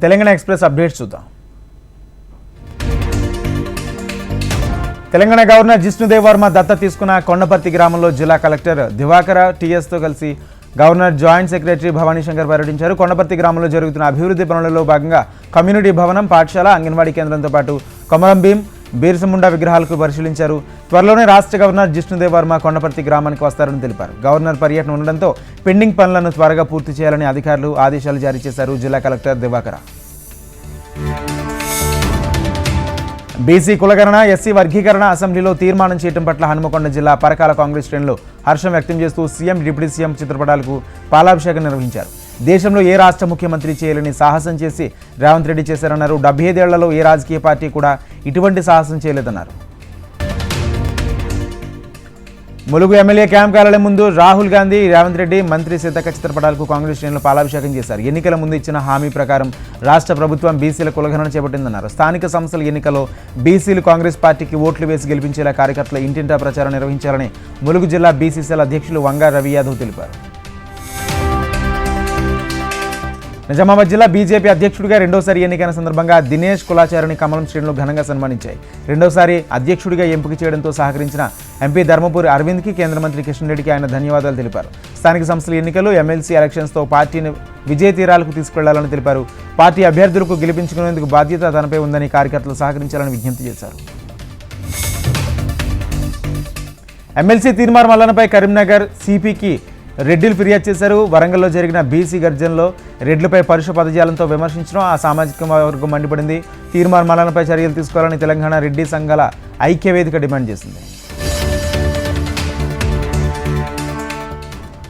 Telangana express updates చూద్దాం. Telangana governor Jishnu Dev Varma దత్త తీసుకున్న కొండపర్తి గ్రామంలో జిల్లా కలెక్టర్ దివాకర టీఎస్తో కలిసి governor joint secretary Bhavani Shankar పర్యటించారు. కొండపర్తి గ్రామంలో జరుగుతున్న అభివృద్ధి పనులలో భాగంగా కమ్యూనిటీ భవనం, పాఠశాల, అంగన్వాడీ కేంద్రంతో పాటు కొమరం భీం, బీర్సముండా విగ్రహాలకు పరిశీలించారు. త్వరలోనే రాష్ట్ర గవర్నర్ జిష్ణుదేవ్ వర్మ కొండపర్తి గ్రామానికి వస్తారని తెలిపారు. గవర్నర్ పర్యటన ఉండడంతో పెండింగ్ పనులను త్వరగా పూర్తి చేయాలని అధికారులు ఆదేశాలు జారీ చేశారు జిల్లా కలెక్టర్ దివాకర. బీసీ కులగణన, ఎస్సీ వర్గీకరణ అసెంబ్లీలో తీర్మానం చేయడం పట్ల హనుమకొండ జిల్లా పరకాల కాంగ్రెస్ శ్రేణులు హర్షం వ్యక్తం చేస్తూ సీఎం, డిప్యూటీ సీఎం చిత్రపటాలకు పాలాభిషేకం నిర్వహించారు. దేశంలో ఏ రాష్ట్ర ముఖ్యమంత్రి చేయలేని సాహసం చేసి రేవంత్ రెడ్డి చేశారన్నారు. 75 ఏళ్లలో ఏ రాజకీయ పార్టీ కూడా ఇటువంటి సాహసం చేయలేదన్నారు. ములుగు ఎమ్మెల్యే క్యాంప్ కార్యాలయం ముందు రాహుల్ గాంధీ, రేవంత్ రెడ్డి, మంత్రి సీతక్క చిత్రపటాలకు కాంగ్రెస్ శ్రేణులు పాలాభిషేకం చేశారు. ఎన్నికల ముందు ఇచ్చిన హామీ ప్రకారం రాష్ట్ర ప్రభుత్వం బీసీల కులగణన చేపట్టిందన్నారు. స్థానిక సంస్థల ఎన్నికల్లో బీసీలు కాంగ్రెస్ పార్టీకి ఓట్లు వేసి గెలిపించేలా కార్యకర్తల ఇంటింటా ప్రచారం నిర్వహించాలని ములుగు జిల్లా బీసీసీఎల్ అధ్యక్షులు వంగా రవి యాదవ్ తెలిపారు. నిజామాబాద్ జిల్లా బీజేపీ అధ్యక్షుడిగా రెండోసారి ఎన్నికైన సందర్భంగా దినేష్ కులాచారిని కమలం శ్రేణులు ఘనంగా సన్మానించాయి. రెండోసారి అధ్యక్షుడిగా ఎంపిక చేయడంతో సహకరించిన ఎంపీ ధర్మపురి అరవింద్కి, కేంద్ర మంత్రి కిషన్ రెడ్డికి ఆయన ధన్యవాదాలు తెలిపారు. స్థానిక సంస్థల ఎన్నికలు, ఎమ్మెల్సీ ఎలక్షన్స్తో పార్టీని విజయ తీరాలకు తీసుకెళ్లాలని తెలిపారు. పార్టీ అభ్యర్థులకు గెలిపించుకునేందుకు బాధ్యత తనపై ఉందని కార్యకర్తలు సహకరించాలని విజ్ఞప్తి చేశారు. ఎమ్మెల్సీ తీర్మార్ మల్లనపై కరీంనగర్ సిపికి రెడ్డిలు ఫిర్యాదు చేశారు. వరంగల్లో జరిగిన బీసీ గర్జనలో రెడ్లపై పరుష పదజాలంతో విమర్శించడం ఆ సామాజిక వర్గం మండిపడింది. తీర్మార్ మల్లనపై చర్యలు తీసుకోవాలని తెలంగాణ రెడ్డి సంఘాల ఐక్యవేదిక డిమాండ్ చేసింది.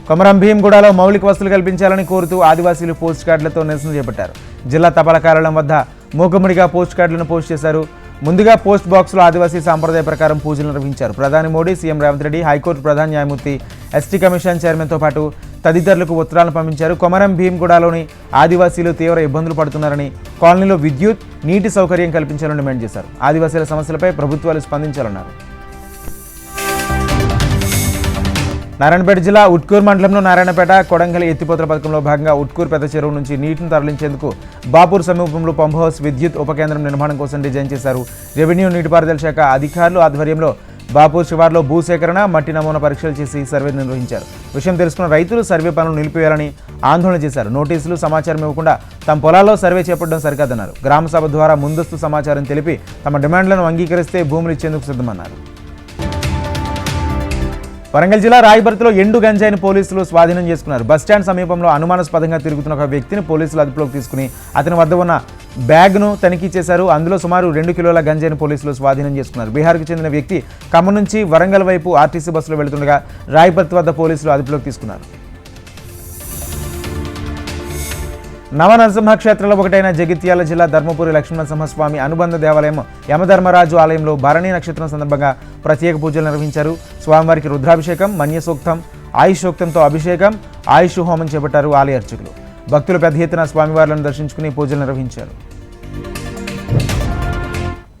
కొమరం భీంగూడలో మౌలిక వసతులు కల్పించాలని కోరుతూ ఆదివాసీలు పోస్ట్ కార్డులతో నిరసన చేపట్టారు. జిల్లా తపాలా కార్యాలయం వద్ద మూకముడిగా పోస్ట్ కార్డులను పోస్ట్ చేశారు. ముందుగా పోస్ట్ బాక్స్లో ఆదివాసీ సాంప్రదాయ ప్రకారం పూజలు నిర్వహించారు. ప్రధాని మోడీ, సీఎం రేవంత్ రెడ్డి, హైకోర్టు ప్రధాన న్యాయమూర్తి, ఎస్టీ కమిషన్ చైర్మన్తో పాటు తదితరులకు ఉత్తరాలను పంపించారు. కొమరం భీంగూడలోని ఆదివాసీలు తీవ్ర ఇబ్బందులు పడుతున్నారని, కాలనీలో విద్యుత్, నీటి సౌకర్యం కల్పించాలని డిమాండ్ చేశారు. ఆదివాసీల సమస్యలపై ప్రభుత్వాలు స్పందించాలన్నారు. నారాయణపేట జిల్లా ఉట్కూరు మండలంలో నారాయణపేట కొడంగల్ ఎత్తిపోతల పథకంలో భాగంగా ఉట్కూరు పెద్ద చెరువు నుంచి నీటిని తరలించేందుకు బాపూర్ సమీపంలో పంప్ హౌస్, విద్యుత్ ఉప కేంద్రం నిర్మాణం కోసం డిజైన్ చేశారు. రెవెన్యూ, నీటిపారుదల శాఖ అధికారులు ఆధ్వర్యంలో బాపూర్ శివార్లో భూసేకరణ, మట్టి నమూనా పరీక్షలు చేసి సర్వే నిర్వహించారు. విషయం తెలుసుకున్న రైతులు సర్వే పనులు నిలిపివేయాలని ఆందోళన చేశారు. నోటీసులు, సమాచారం ఇవ్వకుండా తమ పొలాల్లో సర్వే చేపట్టడం సరికాదన్నారు. గ్రామసభ ద్వారా ముందస్తు సమాచారం తెలిపి తమ డిమాండ్లను అంగీకరిస్తే భూములు ఇచ్చేందుకు సిద్ధమన్నారు. వరంగల్ జిల్లా రాయబర్తిలో ఎండు గంజాయిని పోలీసులు స్వాధీనం చేసుకున్నారు. బస్టాండ్ సమీపంలో అనుమానాస్పదంగా తిరుగుతున్న ఒక వ్యక్తిని పోలీసులు అదుపులోకి తీసుకుని అతని వద్ద ఉన్న బ్యాగ్ను తనిఖీ చేశారు. అందులో సుమారు 2 కిలోల గంజాయిని పోలీసులు స్వాధీనం చేసుకున్నారు. బీహార్కు చెందిన వ్యక్తి ఖమ్మం నుంచి వరంగల్ వైపు ఆర్టీసీ బస్సులో వెళుతుండగా రాయబర్తి వద్ద పోలీసులు అదుపులోకి తీసుకున్నారు. నవనరసింహ క్షేత్రంలో ఒకటైన జగిత్యాల జిల్లా ధర్మపురి లక్ష్మణసింహస్వామి అనుబంధ దేవాలయం యమధర్మరాజు ఆలయంలో భరణి నక్షత్రం సందర్భంగా ప్రత్యేక పూజలు నిర్వహించారు. స్వామివారికి రుద్రాభిషేకం, మన్యసూక్తం, ఆయుషోక్తంతో అభిషేకం, ఆయుష్ హోమం చేపట్టారు ఆలయ అర్చకులు. భక్తులు పెద్ద ఎత్తున స్వామివార్లను దర్శించుకుని పూజలు నిర్వహించారు.